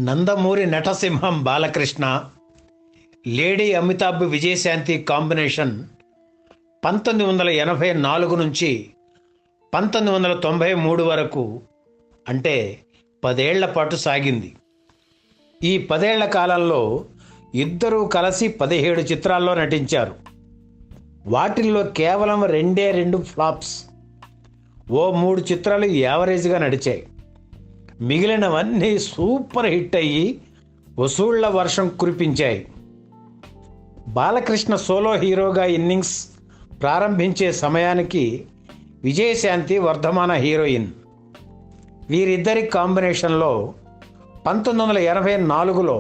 Nandamuri నటసింహం Balakrishna, lady Amitabh Vijayashanti combination 1984 నుంచి 1993 వరకు, అంటే 10 ఏళ్ల పాటు సాగింది. ఈ 10 ఏళ్ల కాలంలో ఇద్దరూ కలిసి 17 చిత్రాల్లో నటించారు. వాటిల్లో కేవలం 2 ఫ్లాప్స్, ఓ 3 చిత్రాలు యావరేజ్గా నడిచాయి. మిగిలినవన్నీ సూపర్ హిట్ అయ్యి వసూళ్ల వర్షం కురిపించాయి. బాలకృష్ణ సోలో హీరోగా ఇన్నింగ్స్ ప్రారంభించే సమయానికి విజయశాంతి వర్ధమాన హీరోయిన్. వీరిద్దరి కాంబినేషన్లో 1984లో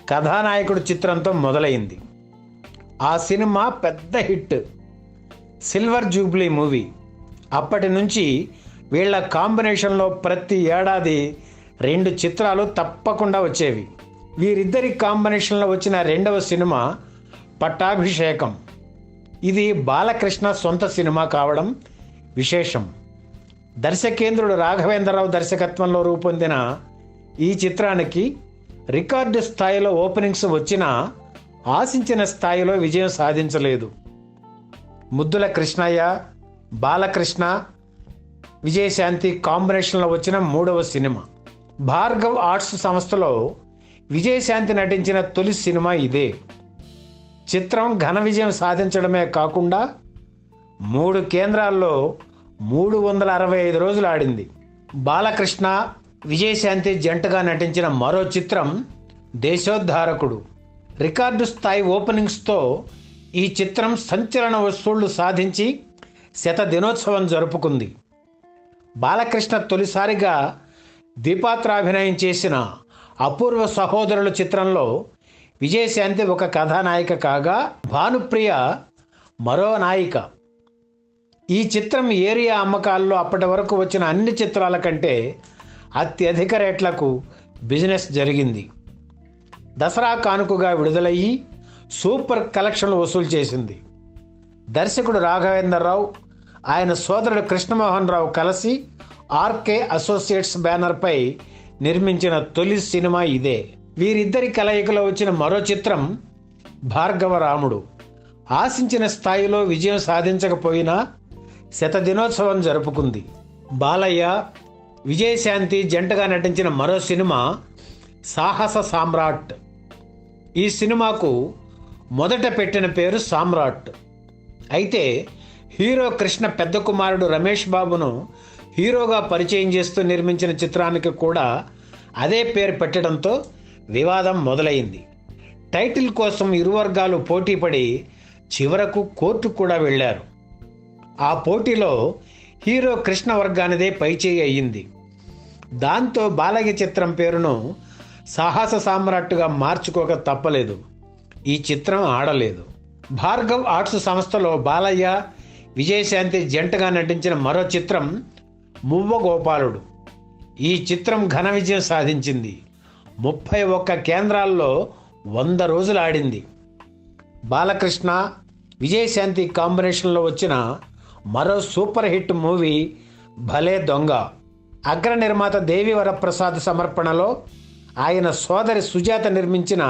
కథానాయకుడు చిత్రంతో మొదలైంది. ఆ సినిమా పెద్ద హిట్, సిల్వర్ జూబ్లీ మూవీ. అప్పటి నుంచి వీళ్ళ కాంబినేషన్లో ప్రతి ఏడాది 2 చిత్రాలు తప్పకుండా వచ్చేవి. వీరిద్దరి కాంబినేషన్లో వచ్చిన 2వ సినిమా పట్టాభిషేకం. ఇది బాలకృష్ణ సొంత సినిమా కావడం విశేషం. దర్శకేంద్రుడు రాఘవేంద్రరావు దర్శకత్వంలో రూపొందిన ఈ చిత్రానికి రికార్డు స్థాయిలో ఓపెనింగ్స్ వచ్చినా ఆశించిన స్థాయిలో విజయం సాధించలేదు. ముద్దుల కృష్ణయ్య, బాలకృష్ణ, విజయశాంతి కాంబినేషన్లో వచ్చిన 3వ సినిమా. భార్గవ్ ఆర్ట్స్ సంస్థలో విజయశాంతి నటించిన తొలి సినిమా ఇదే. చిత్రం ఘన విజయం సాధించడమే కాకుండా 3 కేంద్రాల్లో 365 రోజులు ఆడింది. బాలకృష్ణ, విజయశాంతి జంటగా నటించిన మరో చిత్రం దేశోద్ధారకుడు. రికార్డు స్థాయి ఓపెనింగ్స్తో ఈ చిత్రం సంచలన వసూళ్లు సాధించి శతదినోత్సవం జరుపుకుంది. బాలకృష్ణ తొలిసారిగా ద్విపాత్రాభినయం చేసిన అపూర్వ సహోదరుల చిత్రంలో విజయశాంతి ఒక కథానాయిక కాగా, భానుప్రియ మరో నాయిక. ఈ చిత్రం ఏరియా అమ్మకాల్లో అప్పటి వరకు వచ్చిన అన్ని చిత్రాల కంటే అత్యధిక రేట్లకు బిజినెస్ జరిగింది. దసరా కానుకగా విడుదలయ్యి సూపర్ కలెక్షన్లు వసూలు చేసింది. దర్శకుడు రాఘవేంద్రరావు, ఆయన సోదరుడు కృష్ణమోహన్ రావు కలిసి ఆర్కే అసోసియేట్స్ బ్యానర్పై నిర్మించిన తొలి సినిమా ఇదే. వీరిద్దరి కలయికలో వచ్చిన మరో చిత్రం భార్గవరాముడు. ఆశించిన స్థాయిలో విజయం సాధించకపోయినా శతదినోత్సవం జరుపుకుంది. బాలయ్య, విజయశాంతి జంటగా నటించిన మరో సినిమా సాహస సామ్రాట్. ఈ సినిమాకు మొదట పెట్టిన పేరు సామ్రాట్. అయితే హీరో కృష్ణ పెద్ద కుమారుడు రమేష్ బాబును హీరోగా పరిచయం చేస్తూ నిర్మించిన చిత్రానికి కూడా అదే పేరు పెట్టడంతో వివాదం మొదలైంది. టైటిల్ కోసం ఇరు వర్గాలు పోటీపడి చివరకు కోర్టు కూడా వెళ్ళారు. ఆ పోటీలో హీరో కృష్ణ వర్గానిదే పైచేయి అయ్యింది. దాంతో బాలయ్య చిత్రం పేరును సాహస సామ్రాట్గా మార్చుకోక తప్పలేదు. ఈ చిత్రం ఆడలేదు. భార్గవ్ ఆర్ట్స్ సంస్థలో బాలయ్య, విజయశాంతి జంటగా నటించిన మరో చిత్రం మువ్వ గోపాలుడు. ఈ చిత్రం ఘన విజయం సాధించింది. 31 కేంద్రాల్లో 100 రోజులు ఆడింది. బాలకృష్ణ, విజయశాంతి కాంబినేషన్లో వచ్చిన మరో సూపర్ హిట్ మూవీ భలే దొంగ. అగ్ర నిర్మాత దేవి వరప్రసాద్ సమర్పణలో ఆయన సోదరి సుజాత నిర్మించిన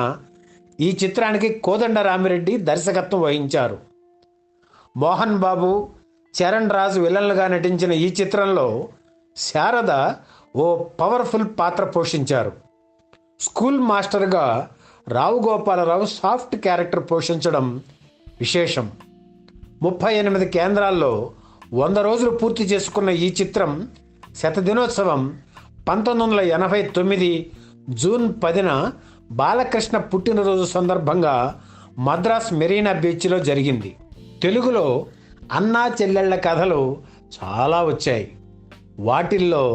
ఈ చిత్రానికి కోదండరామిరెడ్డి దర్శకత్వం వహించారు. మోహన్ బాబు, చరణ్ రాజు విలన్లుగా నటించిన ఈ చిత్రంలో శారద ఓ పవర్ఫుల్ పాత్ర పోషించారు. స్కూల్ మాస్టర్గా రావు గోపాలరావు సాఫ్ట్ క్యారెక్టర్ పోషించడం విశేషం. 38 కేంద్రాల్లో 100 రోజులు పూర్తి చేసుకున్న ఈ చిత్రం శతదినోత్సవం 1989 జూన్ 10న బాలకృష్ణ పుట్టినరోజు సందర్భంగా మద్రాస్ మెరీనా బీచ్లో జరిగింది. తెలుగులో అన్నా చెల్లెళ్ల కథలు చాలా వచ్చాయి. వాటిల్లో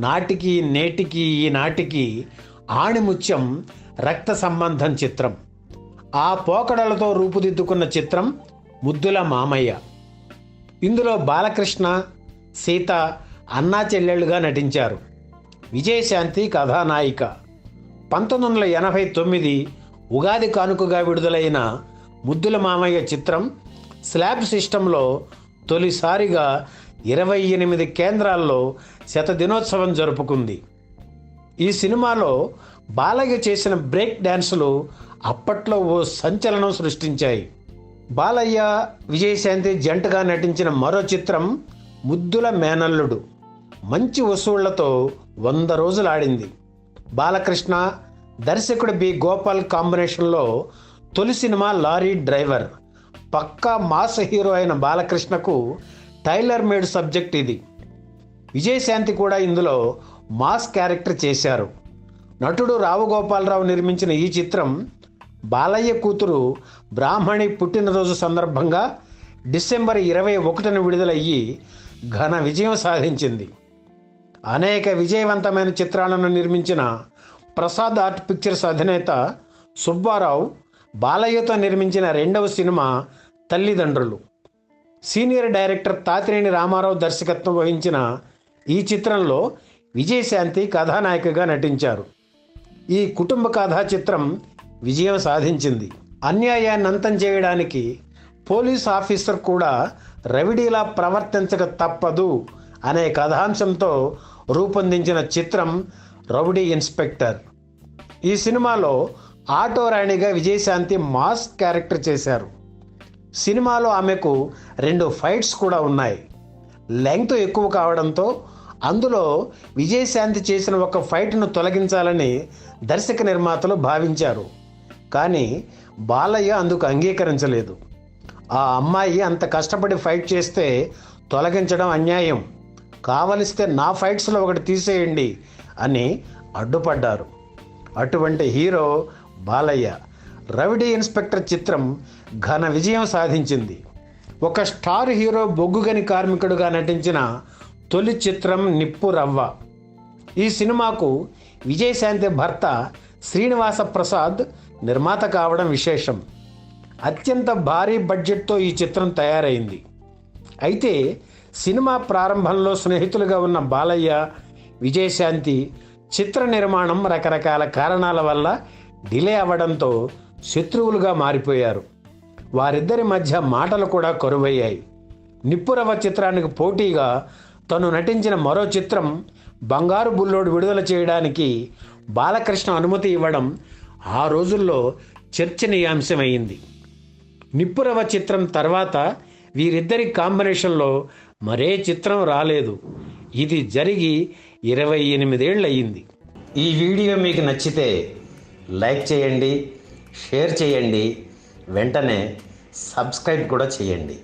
నాటికి నేటికి ఈనాటికి ఆణిముత్యం రక్త సంబంధం చిత్రం. ఆ పోకడలతో రూపుదిద్దుకున్న చిత్రం ముద్దుల మామయ్య. ఇందులో బాలకృష్ణ, సీత అన్నా చెల్లెళ్ళుగా నటించారు. విజయశాంతి కథానాయిక. 1989 ఉగాది కానుకగా విడుదలైన ముద్దుల మామయ్య చిత్రం స్లాబ్ సిస్టంలో తొలిసారిగా 28 కేంద్రాల్లో శతదినోత్సవం జరుపుకుంది. ఈ సినిమాలో బాలయ్య చేసిన బ్రేక్ డ్యాన్సులు అప్పట్లో ఓ సంచలనం సృష్టించాయి. బాలయ్య, విజయశాంతి జంటగా నటించిన మరో చిత్రం ముద్దుల మేనల్లుడు మంచి వసూళ్లతో 100 రోజులు ఆడింది. బాలకృష్ణ, దర్శకుడు బి గోపాల్ కాంబినేషన్లో తొలి సినిమా లారీ డ్రైవర్. పక్కా మాస్ హీరో అయిన బాలకృష్ణకు టైలర్ మేడ్ సబ్జెక్ట్ ఇది. విజయశాంతి కూడా ఇందులో మాస్ క్యారెక్టర్ చేశారు. నటుడు రావు గోపాలరావు నిర్మించిన ఈ చిత్రం బాలయ్య కూతురు బ్రాహ్మణి పుట్టినరోజు సందర్భంగా డిసెంబర్ 21న విడుదలయ్యి ఘన విజయం సాధించింది. అనేక విజయవంతమైన చిత్రాలను నిర్మించిన ప్రసాద్ ఆర్ట్ పిక్చర్స్ అధినేత సుబ్బారావు బాలయ్యతో నిర్మించిన 2వ సినిమా తల్లిదండ్రులు. సీనియర్ డైరెక్టర్ తాతినేని రామారావు దర్శకత్వం వహించిన ఈ చిత్రంలో విజయశాంతి కథానాయికగా నటించారు. ఈ కుటుంబ కథా చిత్రం విజయం సాధించింది. అన్యాయాన్ని అంతం చేయడానికి పోలీస్ ఆఫీసర్ కూడా రవిడీలా ప్రవర్తించక తప్పదు అనే కథాంశంతో రూపొందించిన చిత్రం రౌడీ ఇన్స్పెక్టర్. ఈ సినిమాలో ఆటో రాణిగా విజయశాంతి మాస్ క్యారెక్టర్ చేశారు. సినిమాలో ఆమెకు 2 ఫైట్స్ కూడా ఉన్నాయి. లెంగ్త్ ఎక్కువ కావడంతో అందులో విజయశాంతి చేసిన ఒక ఫైట్ను తొలగించాలని దర్శక నిర్మాతలు భావించారు. కానీ బాలయ్య అందుకు అంగీకరించలేదు. ఆ అమ్మాయి అంత కష్టపడి ఫైట్ చేస్తే తొలగించడం అన్యాయం, కావలిస్తే నా ఫైట్స్లో ఒకటి తీసేయండి అని అడ్డుపడ్డారు. అటువంటి హీరో బాలయ్య. రౌడీ ఇన్స్పెక్టర్ చిత్రం ఘన విజయం సాధించింది. ఒక స్టార్ హీరో బొగ్గుగని కార్మికుడుగా నటించిన తొలి చిత్రం నిప్పు రవ్వ. ఈ సినిమాకు విజయశాంతి భర్త శ్రీనివాస ప్రసాద్ నిర్మాత కావడం విశేషం. అత్యంత భారీ బడ్జెట్తో ఈ చిత్రం తయారైంది. అయితే సినిమా ప్రారంభంలో స్నేహితులుగా ఉన్న బాలయ్య, విజయశాంతి చిత్ర నిర్మాణం రకరకాల కారణాల వల్ల డిలే అవ్వడంతో శత్రువులుగా మారిపోయారు. వారిద్దరి మధ్య మాటలు కూడా కరువయ్యాయి. నిప్పురవ్వ చిత్రానికి పోటీగా తను నటించిన మరో చిత్రం బంగారు బుల్లోడు విడుదల చేయడానికి బాలకృష్ణ అనుమతి ఇవ్వడం ఆ రోజుల్లో చర్చనీయాంశమైంది. నిప్పురవ్వ చిత్రం తర్వాత వీరిద్దరి కాంబినేషన్లో మరే చిత్రం రాలేదు. ఇది జరిగి 28 ఏళ్ళయింది. ఈ వీడియో మీకు నచ్చితే లైక్ చేయండి, షేర్ చేయండి, వెంటనే సబ్స్క్రైబ్ కూడా చేయండి.